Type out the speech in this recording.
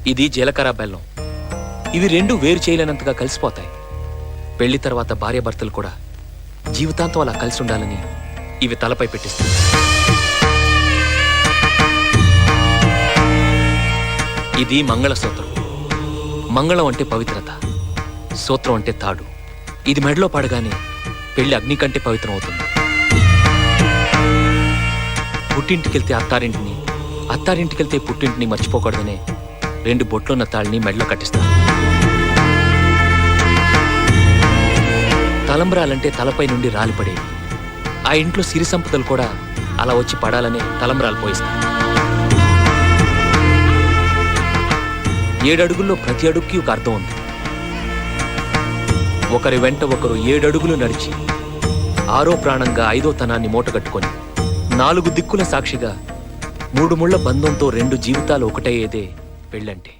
ఇది జీలకర్ర బెల్లం. ఇవి రెండు వేరు చేయలేనంతగా కలిసిపోతాయి. పెళ్లి తర్వాత భార్యాభర్తలు కూడా జీవితాంతం అలా కలిసి ఉండాలని ఇవి తలపై పెట్టిస్తుంది. ఇది మంగళసూత్రం. మంగళం అంటే పవిత్రత, సూత్రం అంటే తాడు. ఇది మెడలో పడగానే పెళ్లి అగ్ని కంటే పవిత్రం అవుతుంది. పుట్టింటికెళ్తే అత్తారింటిని, అత్తారింటికెళ్తే పుట్టింటిని మర్చిపోకూడదనే 2 బొట్లున్న తాళ్ళని మెడలో కట్టిస్తారు. తలంబ్రాలంటే తలపై నుండి రాలిపడేవి. ఆ ఇంట్లో సిరి సంపదలు కూడా అలా వచ్చి పడాలనే తలంబ్రాలు పోయిస్తారు. 7 అడుగుల్లో ప్రతి అడుగుకి ఒక అర్థం ఉంది. ఒకరి వెంట ఒకరు 7 అడుగులు నడిచి 6వ ప్రాణంగా 5వ తనాన్ని మూటగట్టుకొని 4 దిక్కుల సాక్షిగా 3 ముళ్ల బంధంతో 2 జీవితాలు ఒకటయ్యేదే పెళ్ళంటే.